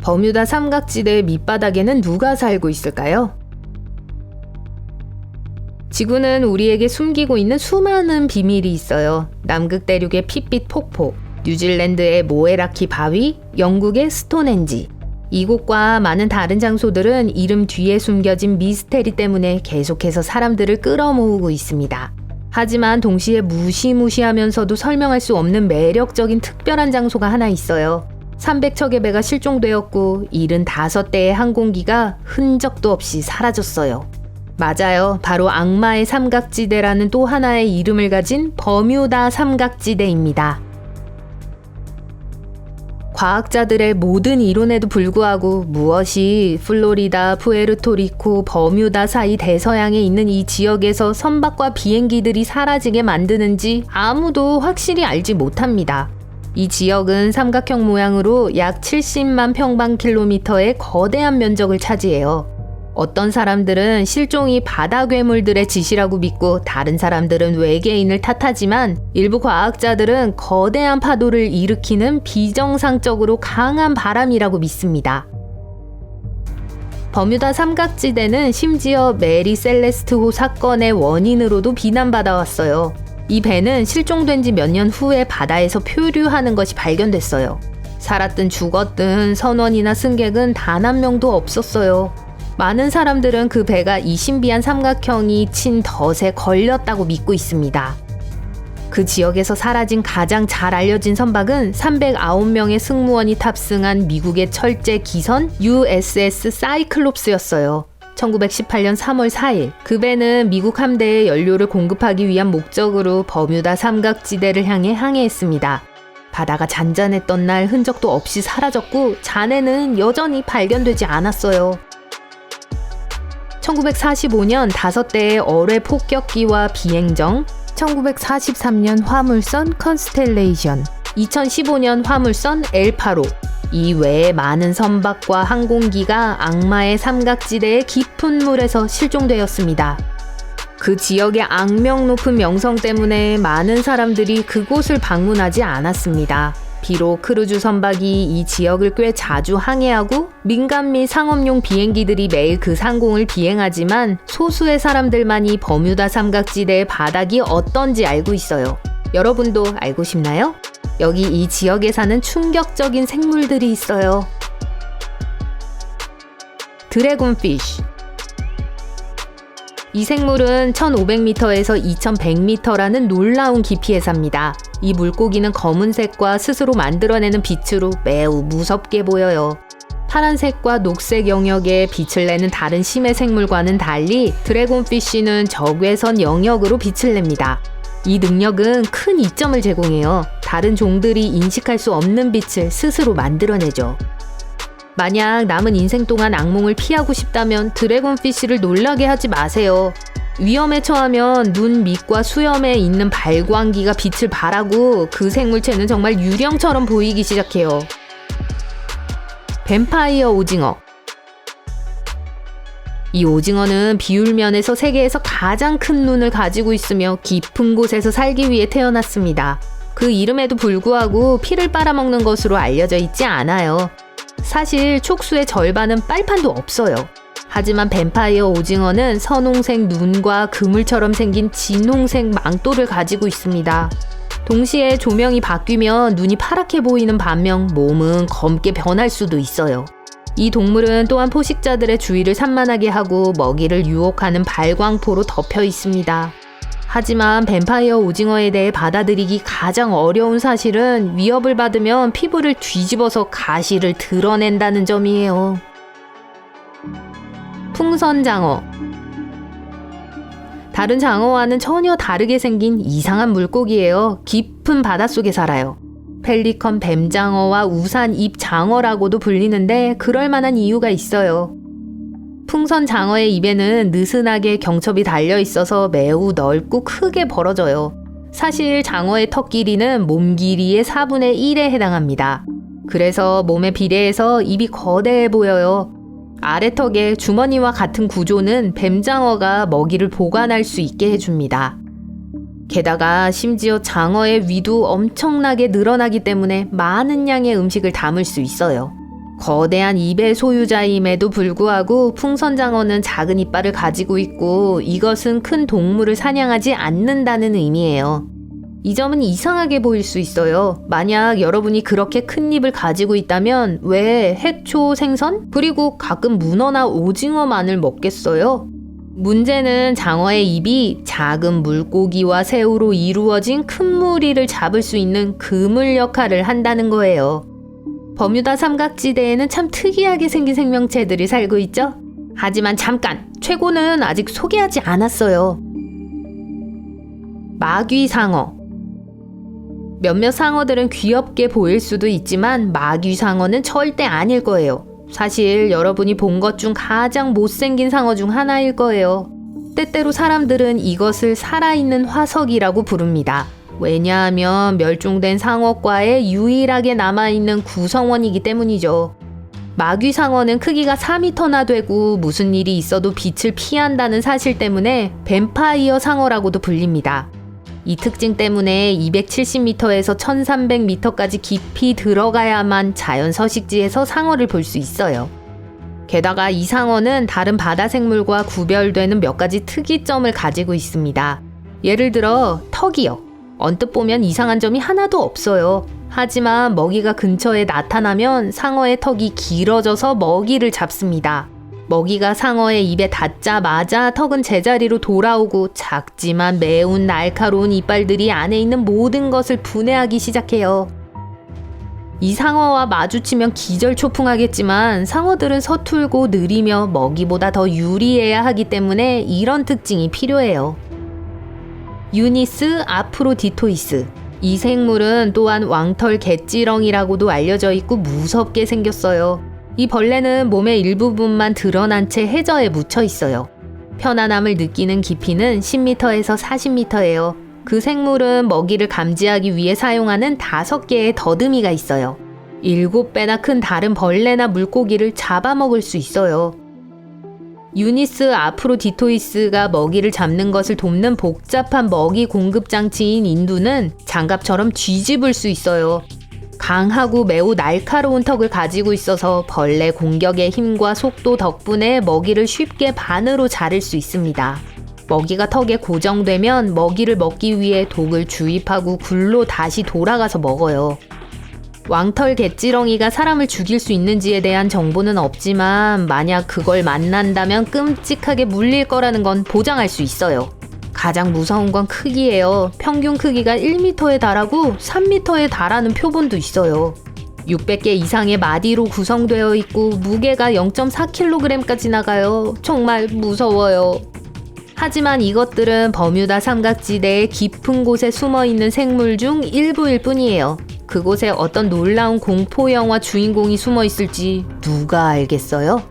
버뮤다 삼각지대의 밑바닥에는 누가 살고 있을까요? 지구는 우리에게 숨기고 있는 수많은 비밀이 있어요. 남극 대륙의 핏빛 폭포, 뉴질랜드의 모에라키 바위, 영국의 스톤헨지. 이곳과 많은 다른 장소들은 이름 뒤에 숨겨진 미스테리 때문에 계속해서 사람들을 끌어모으고 있습니다. 하지만 동시에 무시무시하면서도 설명할 수 없는 매력적인 특별한 장소가 하나 있어요. 300척의 배가 실종되었고 75대의 항공기가 흔적도 없이 사라졌어요. 맞아요. 바로 악마의 삼각지대라는 또 하나의 이름을 가진 버뮤다 삼각지대입니다. 과학자들의 모든 이론에도 불구하고 무엇이 플로리다, 푸에르토리코, 버뮤다 사이 대서양에 있는 이 지역에서 선박과 비행기들이 사라지게 만드는지 아무도 확실히 알지 못합니다. 이 지역은 삼각형 모양으로 약 70만 평방킬로미터의 거대한 면적을 차지해요. 어떤 사람들은 실종이 바다 괴물들의 짓이라고 믿고 다른 사람들은 외계인을 탓하지만 일부 과학자들은 거대한 파도를 일으키는 비정상적으로 강한 바람이라고 믿습니다. 버뮤다 삼각지대는 심지어 메리 셀레스트호 사건의 원인으로도 비난받아왔어요. 이 배는 실종된 지 몇 년 후에 바다에서 표류하는 것이 발견됐어요. 살았든 죽었든 선원이나 승객은 단 한 명도 없었어요. 많은 사람들은 그 배가 이 신비한 삼각형이 친 덫에 걸렸다고 믿고 있습니다. 그 지역에서 사라진 가장 잘 알려진 선박은 309명의 승무원이 탑승한 미국의 철제 기선 USS 사이클롭스였어요. 1918년 3월 4일 그 배는 미국 함대에 연료를 공급하기 위한 목적으로 버뮤다 삼각지대를 향해 항해했습니다. 바다가 잔잔했던 날 흔적도 없이 사라졌고 잔해는 여전히 발견되지 않았어요. 1945년 5대의 어뢰 폭격기와 비행정, 1943년 화물선 컨스텔레이션, 2015년 화물선 엘파로, 이 외에 많은 선박과 항공기가 악마의 삼각지대의 깊은 물에서 실종되었습니다. 그 지역의 악명 높은 명성 때문에 많은 사람들이 그곳을 방문하지 않았습니다. 비록 크루즈 선박이 이 지역을 꽤 자주 항해하고 민간 및 상업용 비행기들이 매일 그 상공을 비행하지만 소수의 사람들만이 버뮤다 삼각지대의 바닥이 어떤지 알고 있어요. 여러분도 알고 싶나요? 여기 이 지역에 사는 충격적인 생물들이 있어요. 드래곤피쉬. 이 생물은 1500m에서 2100m라는 놀라운 깊이에 삽니다. 이 물고기는 검은색과 스스로 만들어내는 빛으로 매우 무섭게 보여요. 파란색과 녹색 영역에 빛을 내는 다른 심해 생물과는 달리 드래곤피쉬는 적외선 영역으로 빛을 냅니다. 이 능력은 큰 이점을 제공해요. 다른 종들이 인식할 수 없는 빛을 스스로 만들어내죠. 만약 남은 인생 동안 악몽을 피하고 싶다면 드래곤피쉬를 놀라게 하지 마세요. 위험에 처하면 눈 밑과 수염에 있는 발광기가 빛을 발하고 그 생물체는 정말 유령처럼 보이기 시작해요. 뱀파이어 오징어. 이 오징어는 비율면에서 세계에서 가장 큰 눈을 가지고 있으며 깊은 곳에서 살기 위해 태어났습니다. 그 이름에도 불구하고 피를 빨아먹는 것으로 알려져 있지 않아요. 사실 촉수의 절반은 빨판도 없어요. 하지만 뱀파이어 오징어는 선홍색 눈과 그물처럼 생긴 진홍색 망토를 가지고 있습니다. 동시에 조명이 바뀌면 눈이 파랗게 보이는 반면 몸은 검게 변할 수도 있어요. 이 동물은 또한 포식자들의 주의를 산만하게 하고 먹이를 유혹하는 발광포로 덮여 있습니다. 하지만 뱀파이어 오징어에 대해 받아들이기 가장 어려운 사실은 위협을 받으면 피부를 뒤집어서 가시를 드러낸다는 점이에요. 풍선장어. 다른 장어와는 전혀 다르게 생긴 이상한 물고기예요. 깊은 바닷속에 살아요. 펠리컨 뱀장어와 우산 잎 장어라고도 불리는데 그럴 만한 이유가 있어요. 풍선 장어의 입에는 느슨하게 경첩이 달려 있어서 매우 넓고 크게 벌어져요. 사실 장어의 턱 길이는 몸 길이의 4분의 1에 해당합니다. 그래서 몸에 비례해서 입이 거대해 보여요. 아래턱의 주머니와 같은 구조는 뱀장어가 먹이를 보관할 수 있게 해줍니다. 게다가 심지어 장어의 위도 엄청나게 늘어나기 때문에 많은 양의 음식을 담을 수 있어요. 거대한 입의 소유자임에도 불구하고 풍선장어는 작은 이빨을 가지고 있고 이것은 큰 동물을 사냥하지 않는다는 의미예요. 이 점은 이상하게 보일 수 있어요. 만약 여러분이 그렇게 큰 입을 가지고 있다면 왜 해초 생선? 그리고 가끔 문어나 오징어만을 먹겠어요? 문제는 장어의 입이 작은 물고기와 새우로 이루어진 큰 무리를 잡을 수 있는 그물 역할을 한다는 거예요. 버뮤다 삼각지대에는 참 특이하게 생긴 생명체들이 살고 있죠? 하지만 잠깐! 최고는 아직 소개하지 않았어요. 마귀상어. 몇몇 상어들은 귀엽게 보일 수도 있지만 마귀상어는 절대 아닐 거예요. 사실 여러분이 본 것 중 가장 못생긴 상어 중 하나일 거예요. 때때로 사람들은 이것을 살아있는 화석이라고 부릅니다. 왜냐하면 멸종된 상어과에 유일하게 남아있는 구성원이기 때문이죠. 마귀상어는 크기가 4m나 되고 무슨 일이 있어도 빛을 피한다는 사실 때문에 뱀파이어 상어라고도 불립니다. 이 특징 때문에 270m에서 1300m까지 깊이 들어가야만 자연 서식지에서 상어를 볼 수 있어요. 게다가 이 상어는 다른 바다 생물과 구별되는 몇 가지 특이점을 가지고 있습니다. 예를 들어 턱이요. 언뜻 보면 이상한 점이 하나도 없어요. 하지만 먹이가 근처에 나타나면 상어의 턱이 길어져서 먹이를 잡습니다. 먹이가 상어의 입에 닿자마자 턱은 제자리로 돌아오고 작지만 매운 날카로운 이빨들이 안에 있는 모든 것을 분해하기 시작해요. 이 상어와 마주치면 기절초풍하겠지만 상어들은 서툴고 느리며 먹이보다 더 유리해야 하기 때문에 이런 특징이 필요해요. 유니스 아프로디토이스. 이 생물은 또한 왕털 개찌렁이라고도 알려져 있고 무섭게 생겼어요. 이 벌레는 몸의 일부분만 드러난 채 해저에 묻혀 있어요. 편안함을 느끼는 깊이는 10m에서 40m예요. 그 생물은 먹이를 감지하기 위해 사용하는 5개의 더듬이가 있어요. 7배나 큰 다른 벌레나 물고기를 잡아먹을 수 있어요. 유니스 아프로디토이스가 먹이를 잡는 것을 돕는 복잡한 먹이 공급 장치인 인두는 장갑처럼 뒤집을 수 있어요. 강하고 매우 날카로운 턱을 가지고 있어서 벌레 공격의 힘과 속도 덕분에 먹이를 쉽게 반으로 자를 수 있습니다. 먹이가 턱에 고정되면 먹이를 먹기 위해 독을 주입하고 굴로 다시 돌아가서 먹어요. 왕털 개찌렁이가 사람을 죽일 수 있는지에 대한 정보는 없지만 만약 그걸 만난다면 끔찍하게 물릴 거라는 건 보장할 수 있어요. 가장 무서운 건 크기예요. 평균 크기가 1m에 달하고 3m에 달하는 표본도 있어요. 600개 이상의 마디로 구성되어 있고 무게가 0.4kg까지 나가요. 정말 무서워요. 하지만 이것들은 버뮤다 삼각지대의 깊은 곳에 숨어있는 생물 중 일부일 뿐이에요. 그곳에 어떤 놀라운 공포 영화 주인공이 숨어 있을지 누가 알겠어요?